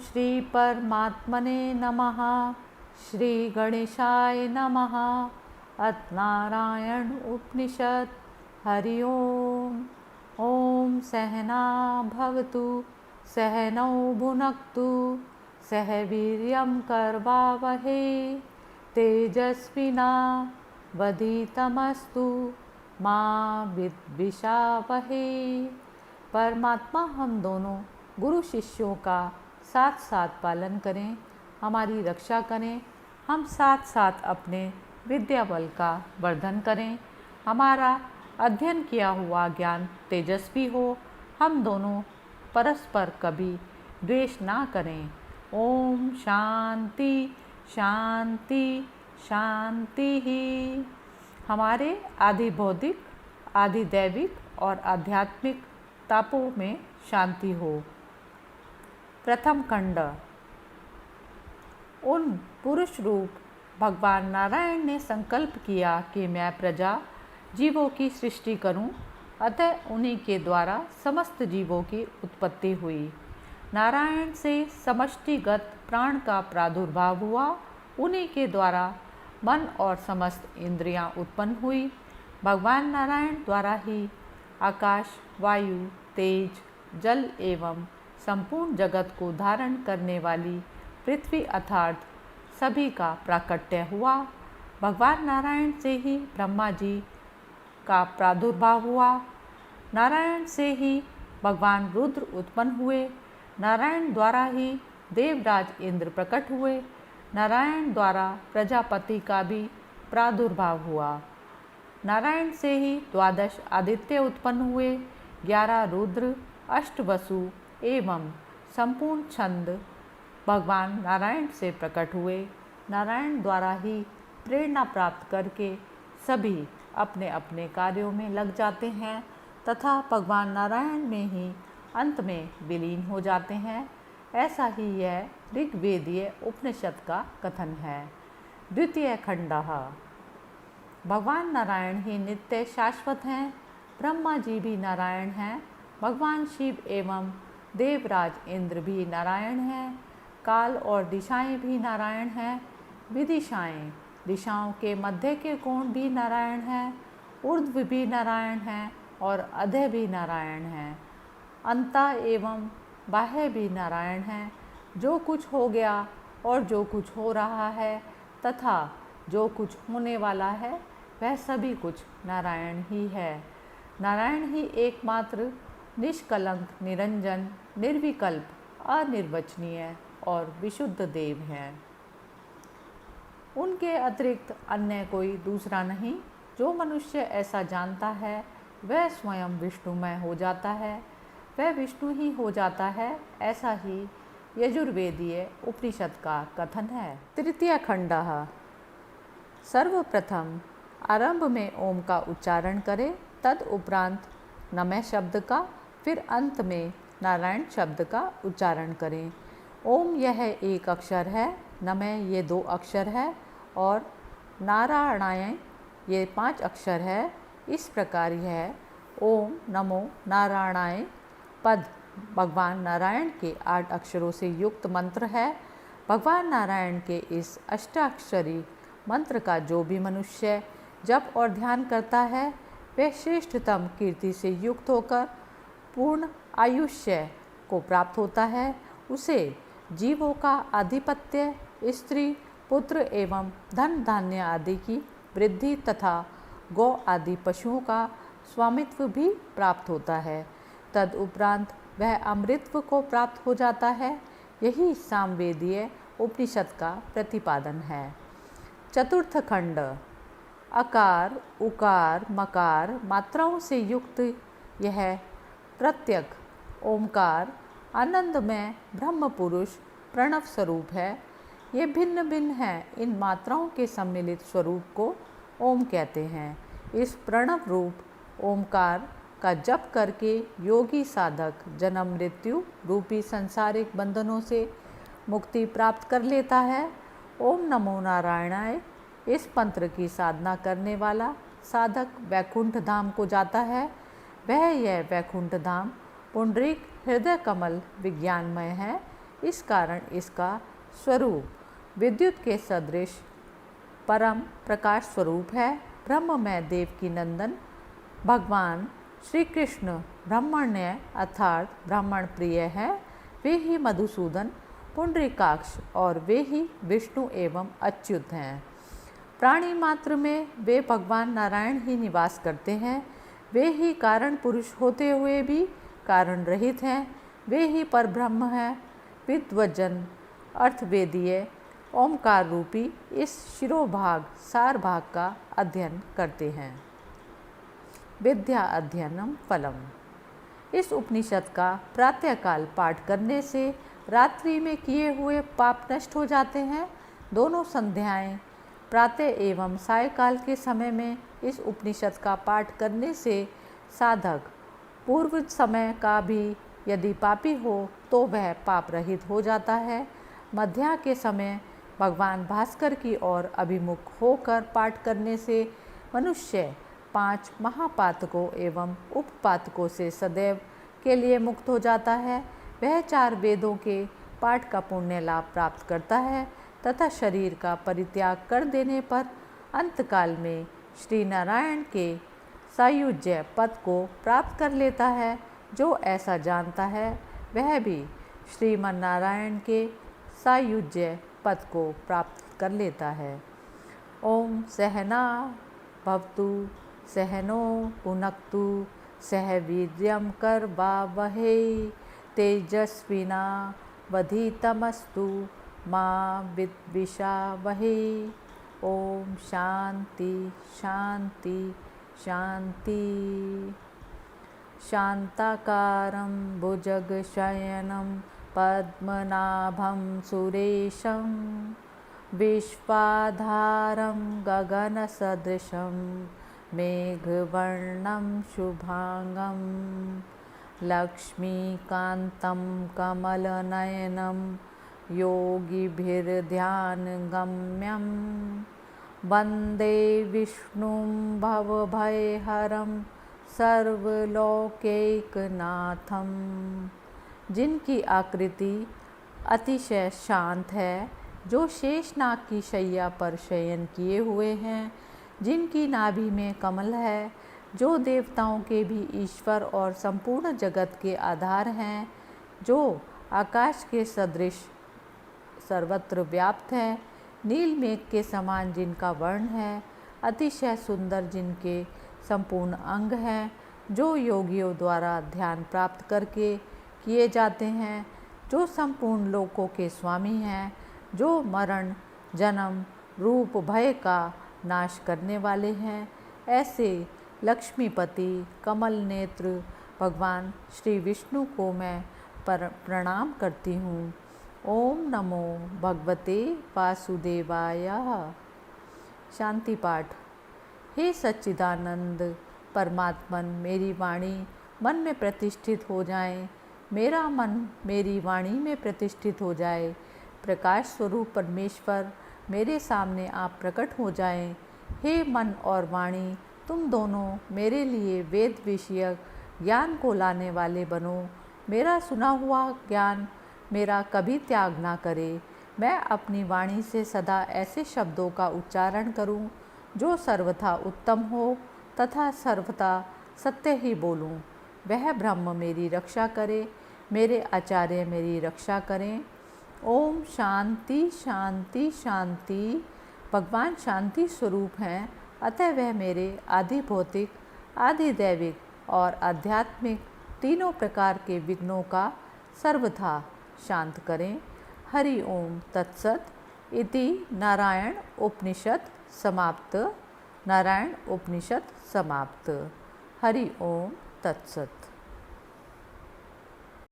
श्री परमात्मने नमः। श्री गणेशाय नमः। अथ नारायण उपनिषद। हरि ओम। ओम सहना भवतु सहनौ भुनक्तु सह वीर्यं करवावहै तेजस्विना वधीतमस्तु मा विद्विषावहै। परमात्मा हम दोनों गुरु शिष्यों का साथ साथ पालन करें, हमारी रक्षा करें। हम साथ साथ अपने विद्या बल का वर्धन करें, हमारा अध्ययन किया हुआ ज्ञान तेजस्वी हो। हम दोनों परस्पर कभी द्वेष ना करें। ओम शांति शांति शांति ही। हमारे आदि भौतिक, आदि दैविक और आध्यात्मिक तापों में शांति हो। प्रथम खंड। उन पुरुष रूप भगवान नारायण ने संकल्प किया कि मैं प्रजा जीवों की सृष्टि करूं, अतः उन्हीं के द्वारा समस्त जीवों की उत्पत्ति हुई। नारायण से समष्टिगत प्राण का प्रादुर्भाव हुआ, उन्हीं के द्वारा मन और समस्त इंद्रियां उत्पन्न हुई। भगवान नारायण द्वारा ही आकाश, वायु, तेज, जल एवं संपूर्ण जगत को धारण करने वाली पृथ्वी अर्थात सभी का प्राकट्य हुआ। भगवान नारायण से ही ब्रह्मा जी का प्रादुर्भाव हुआ। नारायण से ही भगवान रुद्र उत्पन्न हुए। नारायण द्वारा ही देवराज इंद्र प्रकट हुए। नारायण द्वारा प्रजापति का भी प्रादुर्भाव हुआ। नारायण से ही 12 आदित्य उत्पन्न हुए। 11 रुद्र, 8 वसु एवं संपूर्ण छंद भगवान नारायण से प्रकट हुए। नारायण द्वारा ही प्रेरणा प्राप्त करके सभी अपने अपने कार्यों में लग जाते हैं तथा भगवान नारायण में ही अंत में विलीन हो जाते हैं। ऐसा ही यह ऋग्वेदीय उपनिषद का कथन है। द्वितीय खंडः। भगवान नारायण ही नित्य शाश्वत हैं। ब्रह्मा जी भी नारायण हैं। भगवान शिव एवं देवराज इंद्र भी नारायण हैं। काल और दिशाएं भी नारायण हैं। विदिशाएं, दिशाओं के मध्य के कोण भी नारायण हैं। ऊर्ध्व भी नारायण हैं और अधः भी नारायण हैं। अंता एवं बाह्य भी नारायण हैं। जो कुछ हो गया और जो कुछ हो रहा है तथा जो कुछ होने वाला है वह सभी कुछ नारायण ही है। नारायण ही एकमात्र निष्कलंक, निरंजन, निर्विकल्प, अनिर्वचनीय और विशुद्ध देव हैं। उनके अतिरिक्त अन्य कोई दूसरा नहीं। जो मनुष्य ऐसा जानता है वह स्वयं विष्णुमय हो जाता है, वह विष्णु ही हो जाता है। ऐसा ही यजुर्वेदीय उपनिषद का कथन है। तृतीय खंडः। सर्वप्रथम आरंभ में ओम का उच्चारण करें, तद उपरांत नमः शब्द का, फिर अंत में नारायण शब्द का उच्चारण करें। ओम यह एक अक्षर है, नमः ये 2 अक्षर है और नारायणाय ये 5 अक्षर है। इस प्रकार यह ओम नमो नारायणाय पद भगवान नारायण के 8 अक्षरों से युक्त मंत्र है। भगवान नारायण के इस अष्टाक्षरी मंत्र का जो भी मनुष्य जप और ध्यान करता है वह श्रेष्ठतम कीर्ति से युक्त होकर पूर्ण आयुष्य को प्राप्त होता है। उसे जीवों का आधिपत्य, स्त्री, पुत्र एवं धन धान्य आदि की वृद्धि तथा गौ आदि पशुओं का स्वामित्व भी प्राप्त होता है। तद उपरांत वह अमृतत्व को प्राप्त हो जाता है। यही सामवेदीय उपनिषद का प्रतिपादन है। चतुर्थ खंड। अकार, उकार, मकार मात्राओं से युक्त यह प्रत्यक ओमकार आनंदमय ब्रह्म पुरुष प्रणव स्वरूप है। ये भिन्न भिन्न हैं। इन मात्राओं के सम्मिलित स्वरूप को ओम कहते हैं। इस प्रणव रूप ओमकार का जप करके योगी साधक जन्म मृत्यु रूपी सांसारिक बंधनों से मुक्ति प्राप्त कर लेता है। ओम नमो नारायणाय इस मंत्र की साधना करने वाला साधक वैकुंठ धाम को जाता है। वह यह वैकुंठ धाम पुंडरीक हृदय कमल विज्ञानमय है। इस कारण इसका स्वरूप विद्युत के सदृश परम प्रकाश स्वरूप है। ब्रह्म में देवकी नंदन भगवान श्री कृष्ण ब्रह्मण्य अर्थात ब्राह्मण प्रिय है। वे ही मधुसूदन पुंडरीकाक्ष और वे ही विष्णु एवं अच्युत हैं। प्राणी मात्र में वे भगवान नारायण ही निवास करते हैं। वे ही कारण पुरुष होते हुए भी कारण रहित हैं। वे ही परब्रह्म हैं। विद्वजन अर्थवेदीय ओमकार रूपी इस शिरोभाग सार भाग का अध्ययन करते हैं। विद्या अध्ययनम फलम। इस उपनिषद का प्रातःकाल पाठ करने से रात्रि में किए हुए पाप नष्ट हो जाते हैं। दोनों संध्याएं प्रातः एवं सायकाल के समय में इस उपनिषद का पाठ करने से साधक पूर्व समय का भी यदि पापी हो तो वह पाप रहित हो जाता है। मध्या के समय भगवान भास्कर की ओर अभिमुख होकर पाठ करने से मनुष्य 5 महापातकों एवं उपपातकों से सदैव के लिए मुक्त हो जाता है। वह 4 वेदों के पाठ का पुण्य लाभ प्राप्त करता है तथा शरीर का परित्याग कर देने पर अंतकाल में श्री नारायण के सायुज्य पद को प्राप्त कर लेता है। जो ऐसा जानता है वह भी श्रीमन नारायण के सायुज्य पद को प्राप्त कर लेता है। ओम सहना भवतु सहनो भुनक्तु सह वीर्यं करवावहै तेजस्विना वधीतमस्तु मा विद्विषावहै। ओम शांति शांति शांति। शांताकारं भुजगशयनं पद्मनाभं सुरेशं विश्वाधारं गगनसदृशं मेघवर्णं शुभांगं लक्ष्मीकान्तं कमलनयनं योगिभिर्ध्यानगम्यं वन्दे विष्णुं भवभयहरं सर्वलोकैकनाथं। जिनकी आकृति अतिशय शांत है, जो शेषनाग की शैया पर शयन किए हुए हैं, जिनकी नाभि में कमल है, जो देवताओं के भी ईश्वर और संपूर्ण जगत के आधार हैं, जो आकाश के सदृश सर्वत्र व्याप्त है, नील मेघ के समान जिनका वर्ण है, अतिशय सुंदर जिनके संपूर्ण अंग हैं, जो योगियों द्वारा ध्यान प्राप्त करके किए जाते हैं, जो संपूर्ण लोकों के स्वामी हैं, जो मरण जन्म रूप भय का नाश करने वाले हैं, ऐसे लक्ष्मीपति कमल नेत्र भगवान श्री विष्णु को मैं प्रणाम करती हूँ। ओम नमो भगवते वासुदेवाय। शांति पाठ। हे सच्चिदानंद परमात्मन, मेरी वाणी मन में प्रतिष्ठित हो जाए, मेरा मन मेरी वाणी में प्रतिष्ठित हो जाए। प्रकाश स्वरूप परमेश्वर मेरे सामने आप प्रकट हो जाएं। हे मन और वाणी, तुम दोनों मेरे लिए वेद विषयक ज्ञान को लाने वाले बनो। मेरा सुना हुआ ज्ञान मेरा कभी त्याग ना करे। मैं अपनी वाणी से सदा ऐसे शब्दों का उच्चारण करूं जो सर्वथा उत्तम हो तथा सर्वथा सत्य ही बोलूं। वह ब्रह्म मेरी रक्षा करे, मेरे आचार्य मेरी रक्षा करें। ओम शांति शांति शांति। भगवान शांति स्वरूप हैं, अतः वह मेरे आदि भौतिक, आदि दैविक और आध्यात्मिक तीनों प्रकार के विघ्नों का सर्वथा शांत करें। हरि ओम तत्सत। इति नारायण उपनिषद समाप्त। नारायण उपनिषद समाप्त। हरि ओम तत्सत।